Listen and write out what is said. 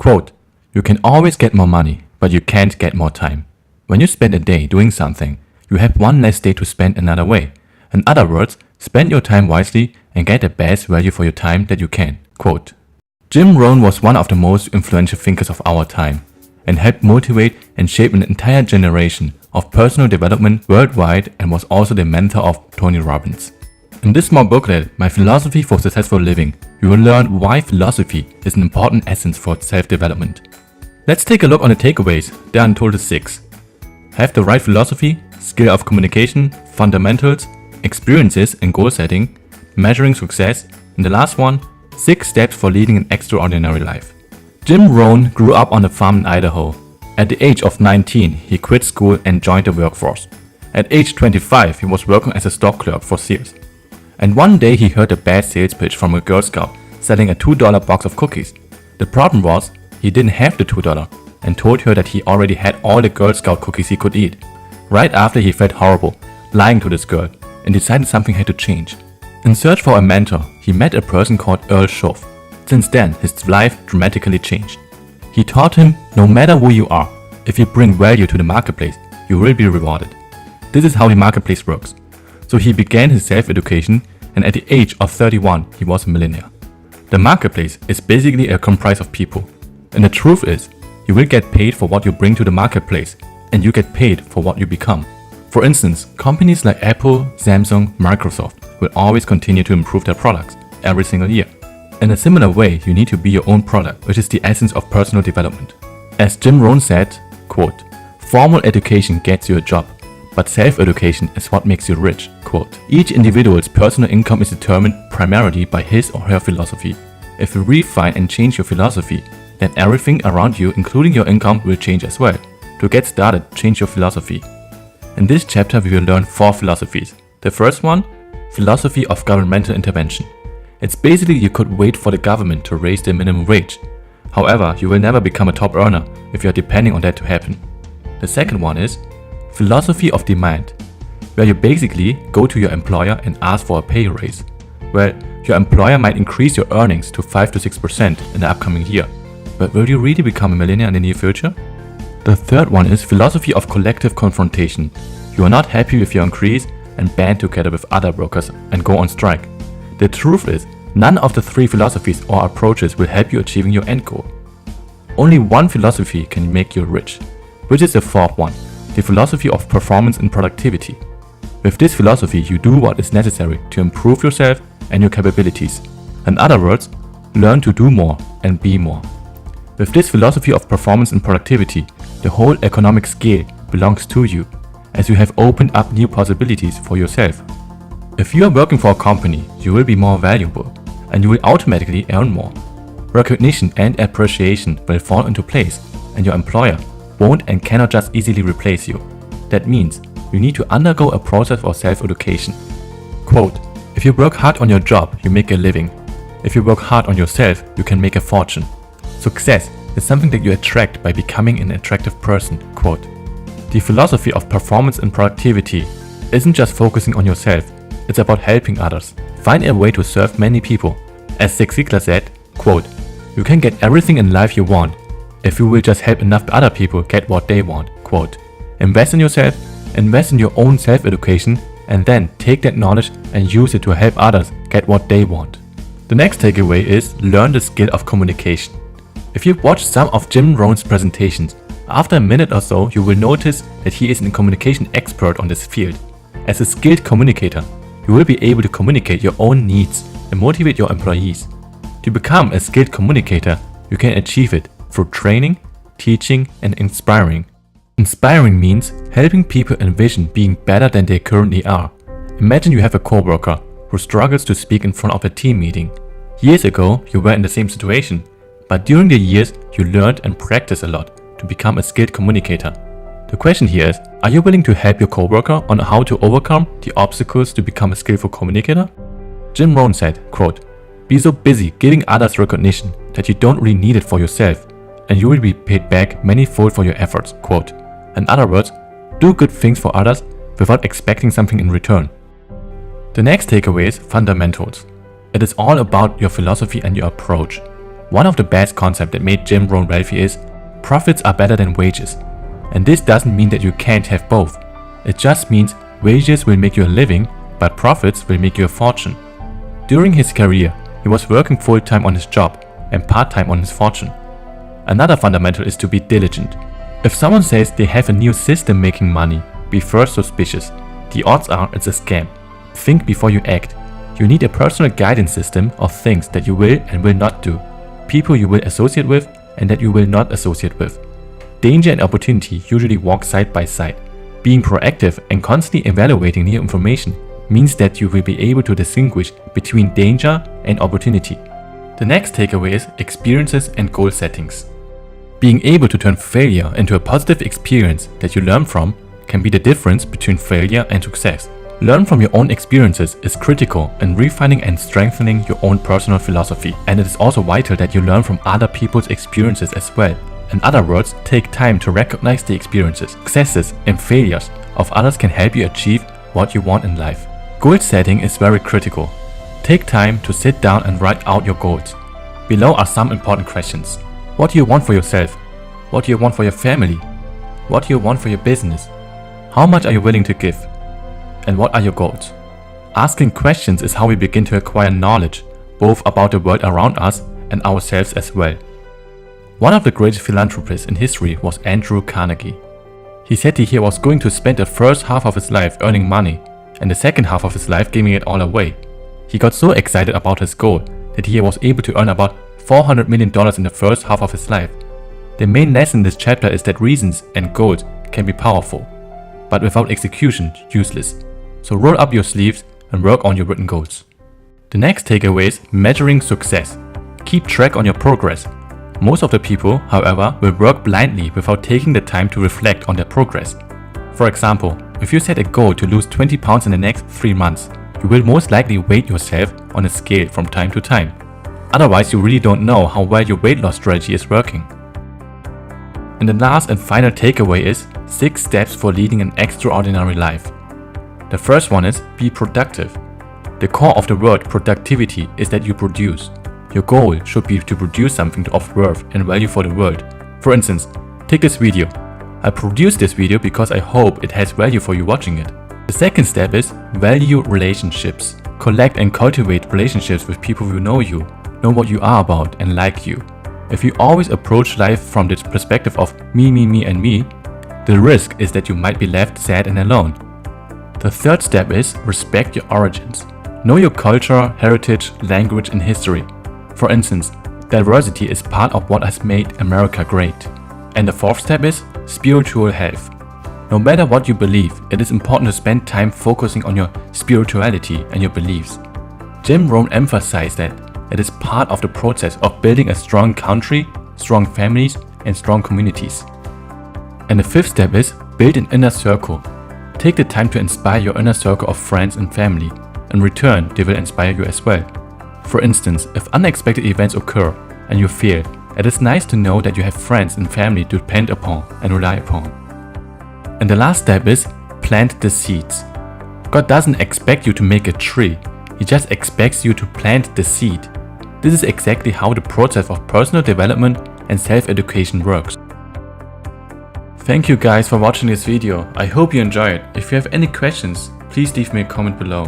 Quote, "You can always get more money, but you can't get more time. When you spend a day doing something, you have one less day to spend another way. In other words, spend your time wisely and get the best value for your time that you can." Quote. Jim Rohn was one of the most influential thinkers of our time and helped motivate and shape an entire generation of personal development worldwide, and was also the mentor of Tony Robbins. In this small booklet, My Philosophy for Successful Living, you will learn why philosophy is an important essence for self-development. Let's take a look on the takeaways. There are in total 6. Have the right philosophy, skill of communication, fundamentals, experiences and goal setting, measuring success, and the last one, 6 steps for leading an extraordinary life. Jim Rohn grew up on a farm in Idaho. At the age of 19, he quit school and joined the workforce. At age 25, he was working as a stock clerk for Sears. And one day he heard a bad sales pitch from a Girl Scout selling a $2 box of cookies. The problem was, he didn't have the $2 and told her that he already had all the Girl Scout cookies he could eat. Right after, he felt horrible, lying to this girl, and decided something had to change. In search for a mentor, he met a person called Earl Schoff. Since then, his life dramatically changed. He taught him, no matter who you are, if you bring value to the marketplace, you will be rewarded. This is how the marketplace works. So he began his self-education, and at the age of 31, he was a millionaire. The marketplace is basically a comprise of people. And the truth is, you will get paid for what you bring to the marketplace, and you get paid for what you become. For instance, companies like Apple, Samsung, Microsoft will always continue to improve their products every single year. In a similar way, you need to be your own product, which is the essence of personal development. As Jim Rohn said, quote, "Formal education gets you a job, but self-education is what makes you rich." Quote. Each individual's personal income is determined primarily by his or her philosophy. If you refine and change your philosophy, then everything around you, including your income, will change as well. To get started, change your philosophy. In this chapter, we will learn 4 philosophies. The first one, philosophy of governmental intervention. It's basically you could wait for the government to raise the minimum wage. However, you will never become a top earner if you are depending on that to happen. The second one is philosophy of demand, where you basically go to your employer and ask for a pay raise. Well, your employer might increase your earnings to 5 to 6% in the upcoming year, but will you really become a millionaire in the near future? The third one is philosophy of collective confrontation. You are not happy with your increase and band together with other workers and go on strike. The truth is, none of the 3 philosophies or approaches will help you achieving your end goal. Only one philosophy can make you rich, which is the 4th one, the philosophy of performance and productivity. With this philosophy, you do what is necessary to improve yourself and your capabilities. In other words, learn to do more and be more. With this philosophy of performance and productivity, the whole economic scale belongs to you, as you have opened up new possibilities for yourself. If you are working for a company, you will be more valuable, and you will automatically earn more. Recognition and appreciation will fall into place, and your employer won't and cannot just easily replace you. That means you need to undergo a process of self-education. Quote, "If you work hard on your job, you make a living. If you work hard on yourself, you can make a fortune. Success is something that you attract by becoming an attractive person." Quote. The philosophy of performance and productivity isn't just focusing on yourself, it's about helping others. Find a way to serve many people. As Zig Ziglar said, quote, "You can get everything in life you want if you will just help enough other people get what they want." Quote. Invest in yourself, invest in your own self-education, and then take that knowledge and use it to help others get what they want. The next takeaway is learn the skill of communication. If you watch some of Jim Rohn's presentations, after a minute or so, you will notice that he is a communication expert on this field. As a skilled communicator, you will be able to communicate your own needs and motivate your employees. To become a skilled communicator, you can achieve it through training, teaching, and inspiring. Inspiring means helping people envision being better than they currently are. Imagine you have a coworker who struggles to speak in front of a team meeting. Years ago, you were in the same situation, but during the years, you learned and practiced a lot to become a skilled communicator. The question here is, are you willing to help your coworker on how to overcome the obstacles to become a skillful communicator? Jim Rohn said, quote, "Be so busy giving others recognition that you don't really need it for yourself, and you will be paid back many-fold for your efforts." Quote. In other words, do good things for others without expecting something in return. The next takeaway is fundamentals. It is all about your philosophy and your approach. One of the best concepts that made Jim Rohn wealthy is profits are better than wages. And this doesn't mean that you can't have both. It just means wages will make you a living, but profits will make you a fortune. During his career, he was working full-time on his job and part-time on his fortune. Another fundamental is to be diligent. If someone says they have a new system making money, be first suspicious. The odds are it's a scam. Think before you act. You need a personal guidance system of things that you will and will not do, people you will associate with and that you will not associate with. Danger and opportunity usually walk side by side. Being proactive and constantly evaluating new information means that you will be able to distinguish between danger and opportunity. The next takeaway is experiences and goal settings. Being able to turn failure into a positive experience that you learn from can be the difference between failure and success. Learn from your own experiences is critical in refining and strengthening your own personal philosophy, and it is also vital that you learn from other people's experiences as well. In other words, take time to recognize the experiences, successes and failures of others can help you achieve what you want in life. Goal setting is very critical. Take time to sit down and write out your goals. Below are some important questions. What do you want for yourself? What do you want for your family? What do you want for your business? How much are you willing to give? And what are your goals? Asking questions is how we begin to acquire knowledge, both about the world around us and ourselves as well. One of the greatest philanthropists in history was Andrew Carnegie. He said he was going to spend the first half of his life earning money and the second half of his life giving it all away. He got so excited about his goal that he was able to earn about $400 million in the first half of his life. The main lesson in this chapter is that reasons and goals can be powerful, but without execution, useless. So roll up your sleeves and work on your written goals. The next takeaway is measuring success. Keep track on your progress. Most of the people, however, will work blindly without taking the time to reflect on their progress. For example, if you set a goal to lose 20 pounds in the next 3 months, you will most likely weight yourself on a scale from time to time. Otherwise, you really don't know how well your weight loss strategy is working. And the last and final takeaway is 6 steps for leading an extraordinary life. The first one is be productive. The core of the word productivity is that you produce. Your goal should be to produce something of worth and value for the world. For instance, take this video. I produced this video because I hope it has value for you watching it. The second step is value relationships. Collect and cultivate relationships with people who know you, know what you are about and like you. If you always approach life from the perspective of me, and me, the risk is that you might be left sad and alone. The third step is respect your origins. Know your culture, heritage, language and history. For instance, diversity is part of what has made America great. And the fourth step is spiritual health. No matter what you believe, it is important to spend time focusing on your spirituality and your beliefs. Jim Rohn emphasized that it is part of the process of building a strong country, strong families, and strong communities. And the fifth step is build an inner circle. Take the time to inspire your inner circle of friends and family. In return, they will inspire you as well. For instance, if unexpected events occur and you fail, it is nice to know that you have friends and family to depend upon and rely upon. And the last step is plant the seeds. God doesn't expect you to make a tree, He just expects you to plant the seed. This is exactly how the process of personal development and self-education works. Thank you guys for watching this video. I hope you enjoyed. If you have any questions, please leave me a comment below.